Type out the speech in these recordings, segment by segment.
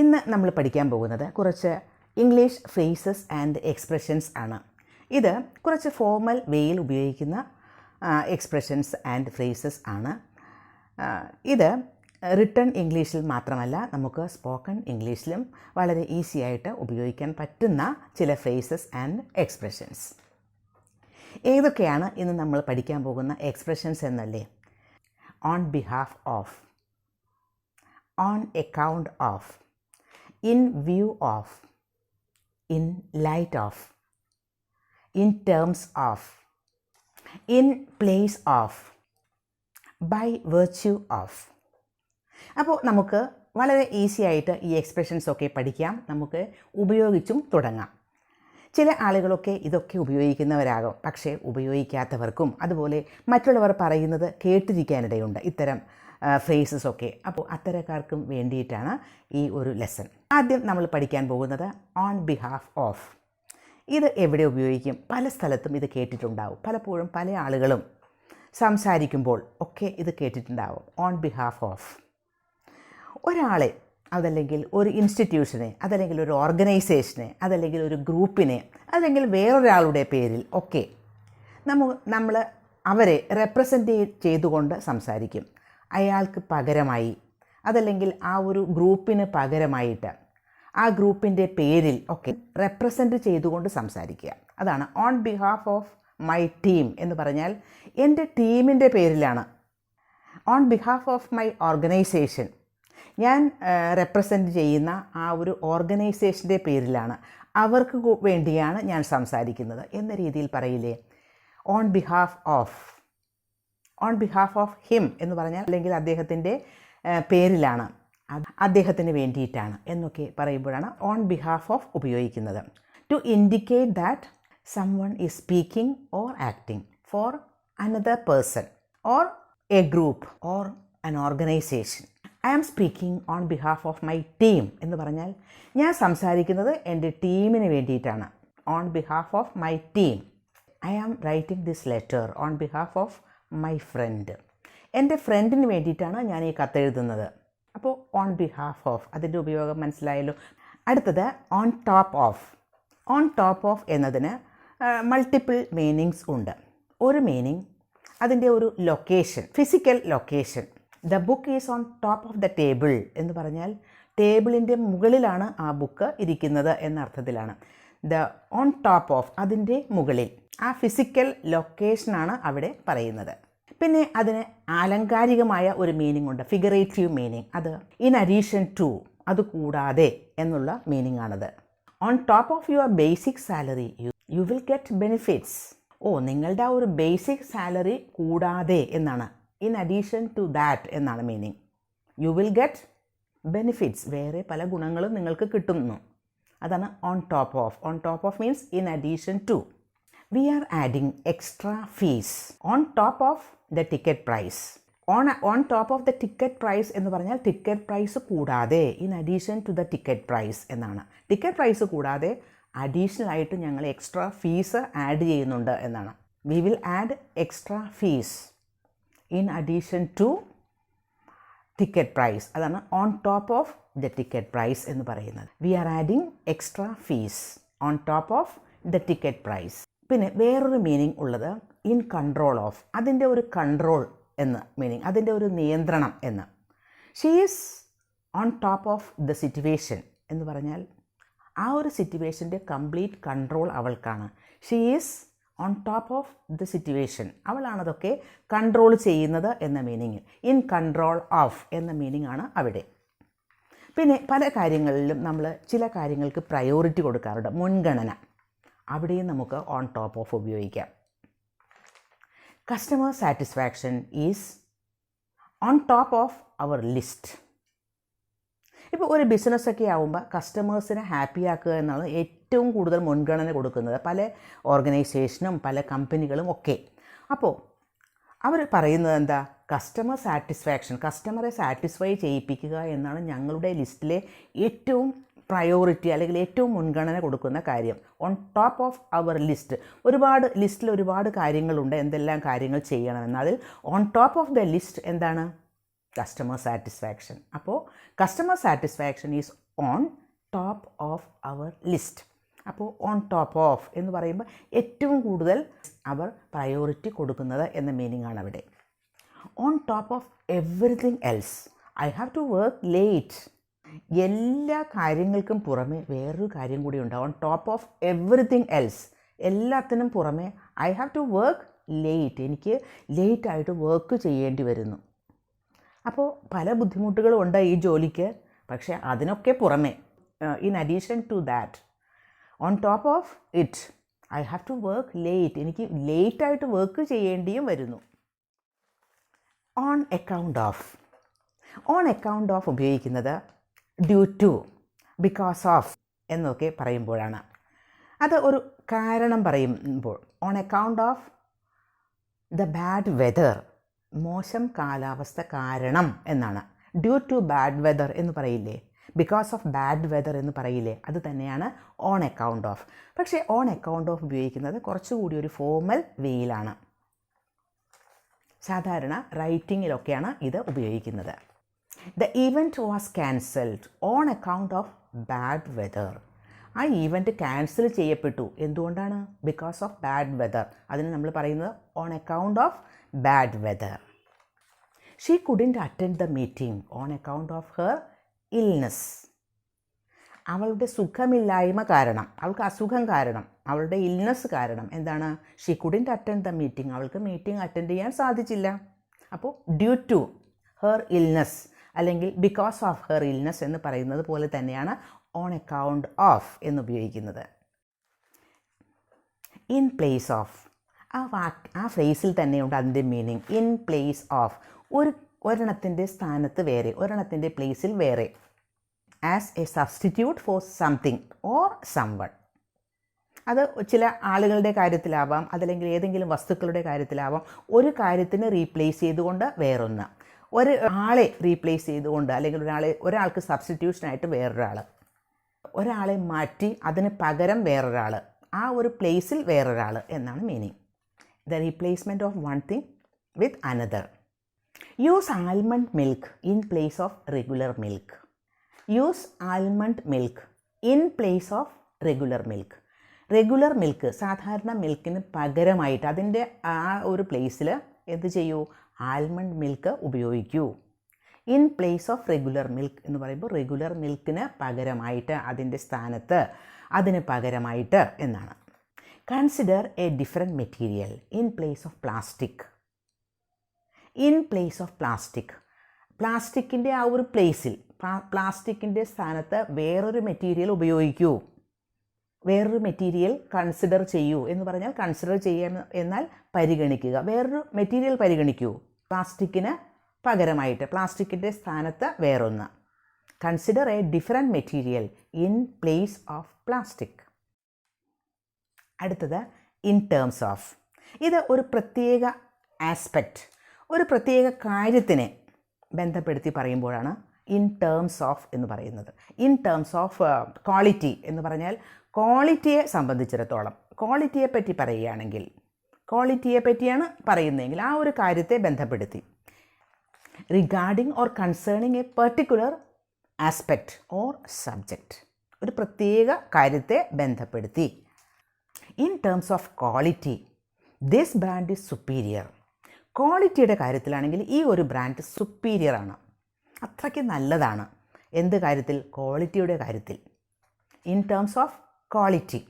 ഇന്ന് നമ്മൾ പഠിക്കാൻ പോകുന്നത് കുറച്ച് ഇംഗ്ലീഷ് ഫ്രേസസ് ആൻഡ് എക്സ്പ്രഷൻസ് ആണ്. ഇത് കുറച്ച് ഫോർമൽ വേയിൽ ഉപയോഗിക്കുന്ന എക്സ്പ്രഷൻസ് ആൻഡ് ഫ്രേസസ് ആണ്. ഇത് റിട്ടൺ ഇംഗ്ലീഷിൽ മാത്രമല്ല, നമുക്ക് സ്പോക്കൺ ഇംഗ്ലീഷിലും വളരെ ഈസി ആയിട്ട് ഉപയോഗിക്കാൻ പറ്റുന്ന ചില ഫ്രേസസ് ആൻഡ് എക്സ്പ്രഷൻസ്. ഏതൊക്കെയാണ് ഇന്ന് നമ്മൾ പഠിക്കാൻ പോകുന്ന എക്സ്പ്രഷൻസ് എന്നല്ലേ? On behalf of, on account of, in view of, in light of, in terms of, in place of, by virtue of. അപ്പോൾ നമുക്ക് വളരെ ഈസി ആയിട്ട് ഈ എക്സ്പ്രഷൻസൊക്കെ പഠിക്കാം, നമുക്ക് ഉപയോഗിച്ചും തുടങ്ങാം. ചില ആളുകളൊക്കെ ഇതൊക്കെ ഉപയോഗിക്കുന്നവരാകും, പക്ഷേ ഉപയോഗിക്കാത്തവർക്കും അതുപോലെ മറ്റുള്ളവർ പറയുന്നത് കേട്ടിരിക്കാനിടയുണ്ട് ഇത്തരം ഫ്രേസസൊക്കെ. അപ്പോൾ അത്തരക്കാർക്കും വേണ്ടിയിട്ടാണ് ഈ ഒരു ലെസൺ. ആദ്യം നമ്മൾ പഠിക്കാൻ പോകുന്നത് ഓൺ ബിഹാഫ് ഓഫ്. ഇത് എവിടെ ഉപയോഗിക്കും? പല സ്ഥലത്തും ഇത് കേട്ടിട്ടുണ്ടാവും. പലപ്പോഴും പല ആളുകളും സംസാരിക്കുമ്പോൾ ഒക്കെ ഇത് കേട്ടിട്ടുണ്ടാവും. ഓൺ ബിഹാഫ് ഓഫ് ഒരാളെ, അതല്ലെങ്കിൽ ഒരു ഇൻസ്റ്റിറ്റ്യൂഷനെ, അതല്ലെങ്കിൽ ഒരു ഓർഗനൈസേഷനെ, അതല്ലെങ്കിൽ ഒരു ഗ്രൂപ്പിനെ, അല്ലെങ്കിൽ വേറൊരാളുടെ പേരിൽ ഒക്കെ നമ്മൾ അവരെ റെപ്രസെൻ്റ് ചെയ്തുകൊണ്ട് സംസാരിക്കും. അയാൾക്ക് പകരമായി, അതല്ലെങ്കിൽ ആ ഒരു ഗ്രൂപ്പിന് പകരമായിട്ട് ആ ഗ്രൂപ്പിൻ്റെ പേരിൽ ഒക്കെ റെപ്രസെൻ്റ് ചെയ്തുകൊണ്ട് സംസാരിക്കുക. അതാണ് on behalf of my team എന്ന് പറഞ്ഞാൽ എൻ്റെ ടീമിൻ്റെ പേരിലാണ്. On behalf of my organisation, ഞാൻ റെപ്രസെൻ്റ് ചെയ്യുന്ന ആ ഒരു ഓർഗനൈസേഷൻ്റെ പേരിലാണ്, അവർക്ക് വേണ്ടിയാണ് ഞാൻ സംസാരിക്കുന്നത് എന്ന രീതിയിൽ പറയില്ലേ? On behalf of, on behalf of him എന്ന് പറഞ്ഞാൽ അല്ലെങ്കിൽ അദ്ദേഹത്തിൻ്റെ പേരിലാണ്, അദ്ദേഹത്തിന് വേണ്ടിയിട്ടാണ് എന്നൊക്കെ പറയുമ്പോഴാണ് ഓൺ ബിഹാഫ് ഓഫ് ഉപയോഗിക്കുന്നത്. To indicate that someone is speaking or acting for another person or a group or an organization. I am speaking on behalf of my team എന്ന് പറഞ്ഞാൽ ഞാൻ സംസാരിക്കുന്നത് എൻ്റെ ടീമിന് വേണ്ടിയിട്ടാണ്. on behalf of my team. I am writing this letter on behalf of my friend. എൻ്റെ ഫ്രണ്ടിന് വേണ്ടിയിട്ടാണ് ഞാൻ ഈ കത്തെഴുതുന്നത്. അപ്പോൾ on behalf of അതിൻ്റെ ഉപയോഗം മനസ്സിലായല്ലോ. അടുത്തത് on top of. on top of എന്നതിന് മൾട്ടിപ്പിൾ മീനിങ്സ് ഉണ്ട്. ഒരു മീനിങ് അതിൻ്റെ ഒരു location, physical location. The book is on top of the table എന്ന് പറഞ്ഞാൽ ടേബിളിൻ്റെ മുകളിലാണ് ആ ബുക്ക് ഇരിക്കുന്നത് എന്ന അർത്ഥത്തിലാണ്. ദ ഓൺ ടോപ്പ് ഓഫ് അതിൻ്റെ മുകളിൽ, ആ ഫിസിക്കൽ ലൊക്കേഷനാണ് അവിടെ പറയുന്നത്. പിന്നെ അതിന് ആലങ്കാരികമായ ഒരു മീനിങ് ഉണ്ട്, ഫിഗറേറ്റീവ് മീനിങ്. അത് ഇൻ അഡീഷൻ ടു, അത് കൂടാതെ എന്നുള്ള മീനിങ് ആണത്. On top of your basic salary you will get benefits. നിങ്ങളുടെ ആ ഒരു ബേസിക് സാലറി കൂടാതെ എന്നാണ്. ഇൻ അഡീഷൻ ടു ദാറ്റ് എന്നാണ് meaning. You will get benefits, വേറെ പല ഗുണങ്ങളും നിങ്ങൾക്ക് കിട്ടുന്നു. അതാണ് on top of. On top of means in addition to. We are adding extra fees on top of the ticket price. On top of the ticket price എന്ന് പറഞ്ഞാൽ ticket price കൂടാതെ, in addition to the ticket price എന്നാണ്. Ticket price കൂടാതെ additional ആയിട്ട് ഞങ്ങൾ extra fees add ചെയ്യുന്നുണ്ട് എന്നാണ്. We will add extra fees in addition to ticket price. അതാണ് on top of the ticket price എന്ന് പറയുന്നത്. We are adding extra fees on top of the ticket price. പിന്നെ വേറൊരു meaning ഉള്ളത് in control of. അതിൻ്റെ ഒരു control എന്ന് meaning, അതിൻ്റെ ഒരു നിയന്ത്രണം എന്ന്. She is on top of the situation എന്ന് പറഞ്ഞാൽ ആ ഒരു സിറ്റുവേഷൻ്റെ കംപ്ലീറ്റ് കൺട്രോൾ അവൾക്കാണ്. She is on top of the situation, അവളാണതൊക്കെ കൺട്രോൾ ചെയ്യുന്നത് എന്ന മീനിങ്. ഇൻ കൺട്രോൾ ഓഫ് എന്ന മീനിങ് ആണ് അവിടെ. പിന്നെ പല കാര്യങ്ങളിലും നമ്മൾ ചില കാര്യങ്ങൾക്ക് പ്രയോറിറ്റി കൊടുക്കാറുണ്ട്, മുൻഗണന. അവിടെയും നമുക്ക് ഓൺ ടോപ്പ് ഓഫ് ഉപയോഗിക്കാം. Customer satisfaction is on top of our list. ഇപ്പോൾ ഒരു ബിസിനസ്സൊക്കെ ആകുമ്പോൾ കസ്റ്റമേഴ്സിനെ ഹാപ്പി ആക്കുക എന്നാണ് ഏറ്റവും കൂടുതൽ മുൻഗണന കൊടുക്കുന്നത് പല ഓർഗനൈസേഷനും പല കമ്പനികളും ഒക്കെ. അപ്പോൾ അവർ പറയുന്നത് എന്താ? കസ്റ്റമർ സാറ്റിസ്ഫാക്ഷൻ, കസ്റ്റമറെ സാറ്റിസ്ഫൈ ചെയ്യിപ്പിക്കുക എന്നാണ് ഞങ്ങളുടെ ലിസ്റ്റിലെ ഏറ്റവും പ്രയോറിറ്റി അല്ലെങ്കിൽ ഏറ്റവും മുൻഗണന കൊടുക്കുന്ന കാര്യം. On top of our list. ലിസ്റ്റിൽ ഒരുപാട് കാര്യങ്ങളുണ്ട്, എന്തെല്ലാം കാര്യങ്ങൾ ചെയ്യണമെന്ന്. അതിൽ on top of the list എന്താണ്? Customer satisfaction. അപ്പോൾ customer satisfaction is on top of our list. അപ്പോൾ ഓൺ ടോപ്പ് ഓഫ് എന്ന് പറയുമ്പോൾ ഏറ്റവും കൂടുതൽ അവർ പ്രയോറിറ്റി കൊടുക്കുന്നത് എന്ന മീനിങ് ആണ് അവിടെ. On top of everything else I have to work late. എല്ലാ കാര്യങ്ങൾക്കും പുറമെ വേറൊരു കാര്യം കൂടി ഉണ്ട്. On top of everything else, എല്ലാത്തിനും പുറമെ I have to work late. എനിക്ക് ലേറ്റായിട്ട് വർക്ക് ചെയ്യേണ്ടി വരുന്നു. അപ്പോൾ പല ബുദ്ധിമുട്ടുകളും ഉണ്ട് ഈ ജോലിക്ക്. പക്ഷേ അതിനൊക്കെ പുറമെ in addition to that, on top of it I have to work late. എനിക്ക് ലേറ്റായിട്ട് വർക്ക് ചെയ്യേണ്ടിയും വരുന്നു. On account of. On account of ഉപയോഗിക്കുന്നത് ഡ്യൂ ടു, ബിക്കോസ് ഓഫ് എന്നൊക്കെ പറയുമ്പോഴാണ്. അത് ഒരു കാരണം പറയുമ്പോൾ on account of the bad weather, മോശം കാലാവസ്ഥ കാരണം എന്നാണ്. ഡ്യൂ ടു ബാഡ് വെതർ എന്ന് പറയില്ലേ, ബിക്കോസ് ഓഫ് ബാഡ് വെതർ എന്ന് പറയില്ലേ, അത് തന്നെയാണ് ഓൺ അക്കൗണ്ട് ഓഫ്. പക്ഷേ ഓൺ അക്കൗണ്ട് ഓഫ് ഉപയോഗിക്കുന്നത് കുറച്ചുകൂടി ഒരു ഫോർമൽ വേയിലാണ്. സാധാരണ റൈറ്റിങ്ങിലൊക്കെയാണ് ഇത് ഉപയോഗിക്കുന്നത്. The event was cancelled on account of bad weather. ആ ഈവൻറ്റ് ക്യാൻസൽ ചെയ്യപ്പെട്ടു. എന്തുകൊണ്ടാണ്? Because of bad weather. അതിന് നമ്മൾ പറയുന്നത് on account of bad weather. She couldn't attend the meeting on account of her illness. അവളുടെ സുഖമില്ലായ്മ കാരണം, അവൾക്ക് അസുഖം കാരണം, അവളുടെ ഇൽനെസ് കാരണം എന്താണ്? She couldn't attend the meeting. അവൾക്ക് മീറ്റിംഗ് അറ്റൻഡ് ചെയ്യാൻ സാധിച്ചില്ല. അപ്പോൾ ഡ്യൂ ടു ഹെർ ഇൽനെസ് അല്ലെങ്കിൽ ബിക്കോസ് ഓഫ് ഹെർ ഇൽനെസ് എന്ന് പറയുന്നത് പോലെ തന്നെയാണ് ഓൺ അക്കൗണ്ട് ഓഫ് എന്നുപയോഗിക്കുന്നത്. ഇൻ പ്ലേസ് ഓഫ്, ആ ഫ്രേസിൽ തന്നെയുണ്ട് അതിൻ്റെ മീനിങ്. ഇൻ പ്ലേസ് ഓഫ്, ഒരെണ്ണത്തിൻ്റെ സ്ഥാനത്ത് വേറെ, ഒരെണ്ണത്തിൻ്റെ പ്ലേസിൽ വേറെ. As a substitute for something or someone. അത് ചില ആളുകളുടെ കാര്യത്തിലാവാം, അതല്ലെങ്കിൽ ഏതെങ്കിലും വസ്തുക്കളുടെ കാര്യത്തിലാവാം. ഒരു കാര്യത്തിന് റീപ്ലേസ് ചെയ്തുകൊണ്ട് വേറൊന്ന്, ഒരു ആളെ റീപ്ലേസ് ചെയ്തുകൊണ്ട്, അല്ലെങ്കിൽ ഒരാൾക്ക് സബ്സ്റ്റിറ്റ്യൂഷനായിട്ട് വേറൊരാൾ, ഒരാളെ മാറ്റി അതിന് പകരം വേറൊരാൾ, ആ ഒരു പ്ലേസിൽ വേറൊരാൾ എന്നാണ് meaning. The replacement of one thing with another. Use almond milk in place of regular milk. Use almond milk in place of regular milk. Regular milk, സാധാരണ മിൽക്കിന് പകരമായിട്ട് അതിൻ്റെ ആ ഒരു പ്ലേസിൽ എന്ത് ചെയ്യൂ? ആൽമണ്ട് മിൽക്ക് ഉപയോഗിക്കൂ. In place of regular milk എന്ന് പറയുമ്പോൾ റെഗുലർ മിൽക്കിന് പകരമായിട്ട്, അതിൻ്റെ സ്ഥാനത്ത്, അതിന് പകരമായിട്ട് എന്നാണ്. Consider A different material in place of plastic. In place of plastic, പ്ലാസ്റ്റിക്കിൻ്റെ ആ ഒരു പ്ലേസിൽ, പ്ലാസ്റ്റിക്കിൻ്റെ സ്ഥാനത്ത് വേറൊരു മെറ്റീരിയൽ ഉപയോഗിക്കൂ. വേറൊരു മെറ്റീരിയൽ കൺസിഡർ ചെയ്യൂ എന്ന് പറഞ്ഞാൽ കൺസിഡർ ചെയ്യുക എന്നാൽ പരിഗണിക്കുക. വേറൊരു മെറ്റീരിയൽ പരിഗണിക്കൂ. പ്ലാസ്റ്റിക്കിന് പകരമായിട്ട്, പ്ലാസ്റ്റിക്കിൻ്റെ സ്ഥാനത്ത് വേറൊന്ന്. Consider A different material in place of plastic. അടുത്തത് ഇൻ ടേംസ് ഓഫ്. ഇത് ഒരു പ്രത്യേക ആസ്പെക്റ്റ്, ഒരു പ്രത്യേക കാര്യത്തിനെ ബന്ധപ്പെടുത്തി പറയുമ്പോഴാണ് ഇൻ ടേംസ് ഓഫ് എന്ന് പറയുന്നത്. ഇൻ ടേംസ് ഓഫ് ക്വാളിറ്റി എന്ന് പറഞ്ഞാൽ ക്വാളിറ്റിയെ സംബന്ധിച്ചിടത്തോളം, ക്വാളിറ്റിയെ പറ്റി പറയുകയാണെങ്കിൽ, ക്വാളിറ്റിയെ പറ്റിയാണ് പറയുന്നതെങ്കിൽ ആ ഒരു കാര്യത്തെ ബന്ധപ്പെടുത്തി. Regarding or concerning a particular aspect or subject, ഒരു പ്രത്യേക കാര്യത്തെ ബന്ധപ്പെടുത്തി. In terms of quality this brand is superior. ക്വാളിറ്റിയുടെ കാര്യത്തിലാണെങ്കിൽ ഈ ഒരു ബ്രാൻഡ് സുപ്പീരിയർ ആണ്, അത്രയ്ക്ക് നല്ലതാണ്. എന്ത് കാര്യത്തിൽ? ക്വാളിറ്റിയുടെ കാര്യത്തിൽ. In terms of quality.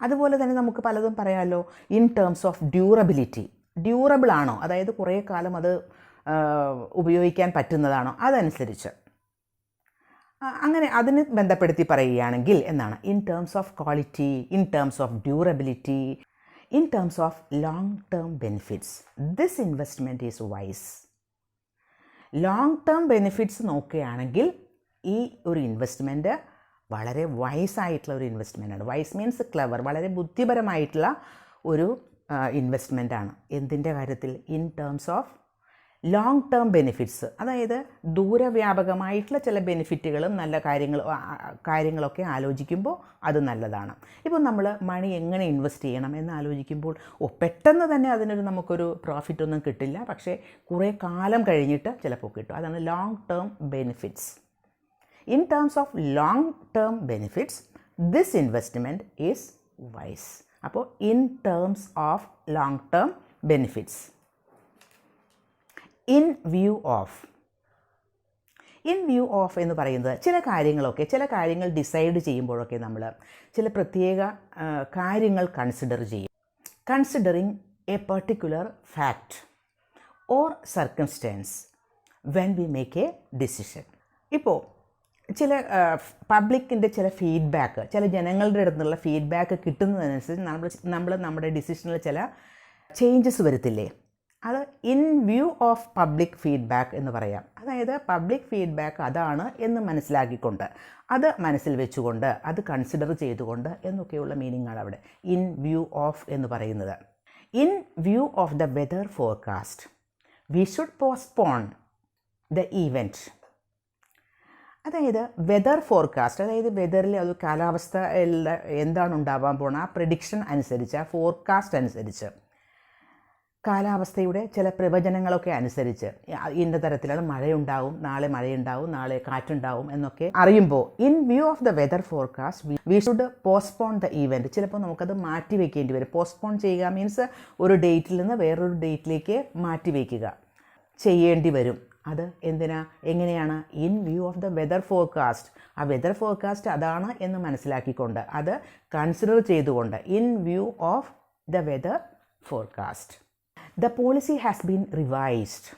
അതുപോലെ തന്നെ നമുക്ക് പലതും പറയാമല്ലോ. In terms of durability, durable ആണോ, അതായത് കുറേ കാലം അത് ഉപയോഗിക്കാൻ പറ്റുന്നതാണോ, അതനുസരിച്ച് അങ്ങനെ അതിന് ബന്ധപ്പെടുത്തി പറയുകയാണെങ്കിൽ എന്നാണ്. In terms of quality, in terms of durability, in terms of long term benefits this investment is vice. Long term benefits നോക്കുകയാണെങ്കിൽ ഈ ഒരു ഇൻവെസ്റ്റ്മെൻറ്റ് വളരെ വൈസായിട്ടുള്ള ഒരു ഇൻവെസ്റ്റ്മെൻറ്റാണ്. വൈസ് മീൻസ് ക്ലെവർ, വളരെ ബുദ്ധിപരമായിട്ടുള്ള ഒരു ഇൻവെസ്റ്റ്മെൻറ്റാണ്. എന്തിൻ്റെ കാര്യത്തിൽ? In terms of long term benefits, അതായത് ദൂരവ്യാപകമായിട്ടുള്ള ചില ബെനിഫിറ്റുകളും നല്ല കാര്യങ്ങളൊക്കെ ആലോചിക്കുമ്പോൾ അത് നല്ലതാണ്. ഇപ്പോൾ നമ്മൾ മണി എങ്ങനെ ഇൻവെസ്റ്റ് ചെയ്യണം എന്ന് ആലോചിക്കുമ്പോൾ പെട്ടെന്ന് തന്നെ നമുക്കൊരു പ്രോഫിറ്റ് ഒന്നും കിട്ടില്ല, പക്ഷേ കുറേ കാലം കഴിഞ്ഞിട്ട് ചിലപ്പോൾ കിട്ടും. അതാണ് long term benefits. In terms of long-term benefits, this investment is wise. അപ്പോൾ in terms of long-term benefits. In view of. In view of എന്ന് പറയുന്നത് ചില കാര്യങ്ങൾ ഡിസൈഡ് ചെയ്യുമ്പോഴൊക്കെ നമ്മൾ ചില പ്രത്യേക കാര്യങ്ങൾ കൺസിഡർ ചെയ്യും. Considering A particular fact or circumstances when we make A decision. ഇപ്പോൾ ചില പബ്ലിക്കിൻ്റെ ചില ഫീഡ്ബാക്ക്, ചില ജനങ്ങളുടെ അടുത്തുനിന്നുള്ള ഫീഡ്ബാക്ക് കിട്ടുന്നതനുസരിച്ച് നമ്മൾ നമ്മുടെ ഡിസിഷനിൽ ചില ചേഞ്ചസ് വരുത്തില്ലേ, അത് in view of public feedback എന്ന് പറയാം. അതായത് പബ്ലിക് ഫീഡ്ബാക്ക് അതാണ് എന്ന് മനസ്സിലാക്കിക്കൊണ്ട്, അത് മനസ്സിൽ വെച്ചുകൊണ്ട്, അത് കൺസിഡർ ചെയ്തുകൊണ്ട് എന്നൊക്കെയുള്ള മീനിങ്ങാണ് അവിടെ ഇൻ വ്യൂ ഓഫ് എന്ന് പറയുന്നത്. In view of the weather forecast we should postpone the event. അതായത് വെതർ ഫോർകാസ്റ്റ്, അതായത് വെതറിൽ അത് കാലാവസ്ഥ എന്താണ് ഉണ്ടാവാൻ പോണ ആ പ്രഡിക്ഷൻ അനുസരിച്ച്, ആ ഫോർകാസ്റ്റ് അനുസരിച്ച്, കാലാവസ്ഥയുടെ ചില പ്രവചനങ്ങളൊക്കെ അനുസരിച്ച് ഇന്ന തരത്തിലുള്ള മഴയുണ്ടാവും, നാളെ മഴയുണ്ടാവും, നാളെ കാറ്റുണ്ടാവും എന്നൊക്കെ അറിയുമ്പോൾ in view of the weather forecast we should postpone the event. ചിലപ്പോൾ നമുക്കത് മാറ്റി വയ്ക്കേണ്ടി വരും. പോസ്റ്റ്പോൺ ചെയ്യുക മീൻസ് ഒരു ഡേറ്റിൽ നിന്ന് വേറൊരു ഡേറ്റിലേക്ക് മാറ്റി വയ്ക്കുക ചെയ്യേണ്ടി വരും. അത് എങ്ങനെയാണ്? In view of the weather forecast. ആ വെതർ ഫോർകാസ്റ്റ് അതാണ് എന്ന് മനസ്സിലാക്കിക്കൊണ്ട്, അത് കൺസിഡർ ചെയ്തുകൊണ്ട്, in view of the weather forecast. The policy has been revised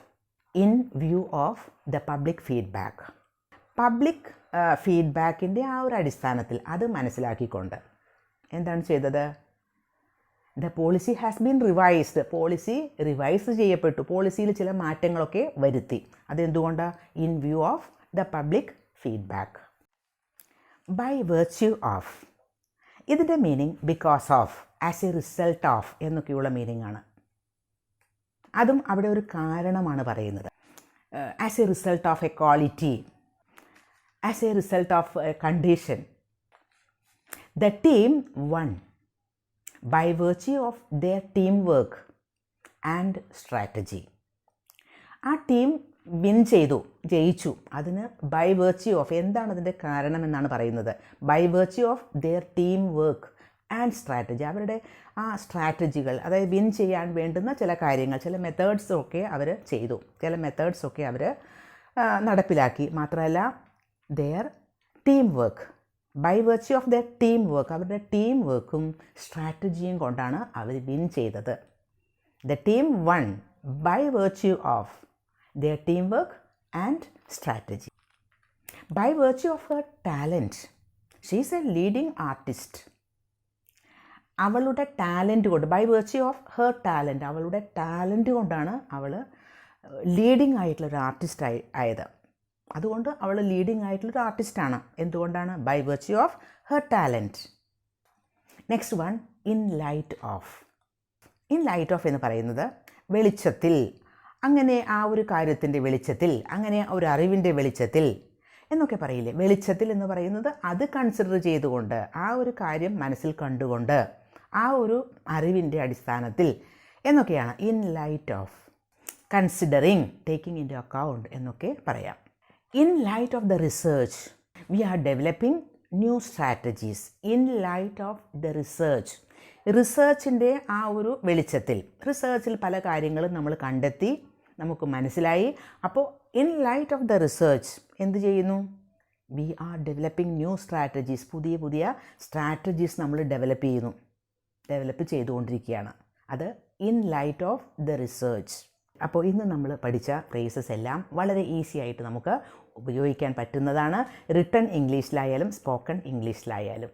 in view of the public feedback. Public ഫീഡ്ബാക്കിൻ്റെ ആ ഒരു അടിസ്ഥാനത്തിൽ അത് മനസ്സിലാക്കിക്കൊണ്ട് എന്താണ് ചെയ്തത്? The policy has been revised. Policy revise ചെയ്യപ്പെട്ടു, പോളിസിയിൽ ചില മാറ്റങ്ങളൊക്കെ വരുത്തി. അതെന്തുകൊണ്ടാണ്? In view of the public feedback. By virtue of, ഇതിൻ്റെ meaning because of, as A result of എന്നൊക്കെയുള്ള മീനിങ് ആണ്. അതും അവിടെ ഒരു കാരണമാണ് പറയുന്നത്. As A result of A quality, as A result of A condition. The team one by virtue of their teamwork and strategy. ആ team win ജയിച്ചു. അതിന് ബൈ വെർച്യൂ ഓഫ്, എന്താണ് അതിൻ്റെ കാരണം എന്നാണ് പറയുന്നത്? By virtue of their team work and strategy. അവരുടെ ആ സ്ട്രാറ്റജികൾ, അതായത് വിൻ ചെയ്യാൻ വേണ്ടുന്ന ചില കാര്യങ്ങൾ, ചില മെത്തേഡ്സൊക്കെ അവർ ചെയ്തു, ചില മെത്തേഡ്സൊക്കെ അവർ നടപ്പിലാക്കി. മാത്രമല്ല their team work, by virtue of the team work, അവരുടെ ടീം വർക്കും സ്ട്രാറ്റജിയും കൊണ്ടാണ് അവർ വിൻ ചെയ്തത്. The team won by virtue of their team work and strategy. By virtue of her talent, she is a leading artist. അവളുടെ talent കൊണ്ട്, by virtue of her talent, അവളുടെ talent കൊണ്ടാണ് അവൾ ലീഡിങ് ആയിട്ടുള്ളൊരു ആർട്ടിസ്റ്റ് ആയത്. അതുകൊണ്ട് അവൾ ലീഡിങ് ആയിട്ടുള്ളൊരു ആർട്ടിസ്റ്റാണ്. എന്തുകൊണ്ടാണ്? By virtue of her talent. Next one, in light of. In light of എന്ന് പറയുന്നത് വെളിച്ചത്തിൽ, അങ്ങനെ ആ ഒരു കാര്യത്തിൻ്റെ വെളിച്ചത്തിൽ, അങ്ങനെ ഒരു അറിവിൻ്റെ വെളിച്ചത്തിൽ എന്നൊക്കെ പറയില്ലേ. വെളിച്ചത്തിൽ എന്ന് പറയുന്നത് അത് കൺസിഡർ ചെയ്തുകൊണ്ട്, ആ ഒരു കാര്യം മനസ്സിൽ കണ്ടുകൊണ്ട്, ആ ഒരു അറിവിൻ്റെ അടിസ്ഥാനത്തിൽ എന്നൊക്കെയാണ് in light of. Considering, taking into account എന്നൊക്കെ പറയാം. In light of the research, we are developing new strategies. In light of the research, റിസർച്ചിൻ്റെ ആ ഒരു വെളിച്ചത്തിൽ, റിസർച്ചിൽ പല കാര്യങ്ങളും നമ്മൾ കണ്ടെത്തി, നമുക്ക് മനസ്സിലായി. അപ്പോൾ in light of the research എന്ത് ചെയ്യുന്നു? We are developing new strategies. പുതിയ പുതിയ സ്ട്രാറ്റജീസ് നമ്മൾ ഡെവലപ്പ് ചെയ്തുകൊണ്ടിരിക്കുകയാണ്. അത് in light of the research. അപ്പോൾ ഇന്ന് നമ്മൾ പഠിച്ച ഫ്രേസസ് എല്ലാം വളരെ ഈസി ആയിട്ട് നമുക്ക് ഉപയോഗിക്കാൻ പറ്റുന്നതാണ്, റിട്ടൺ ഇംഗ്ലീഷിലായാലും സ്പോക്കൺ ഇംഗ്ലീഷിലായാലും.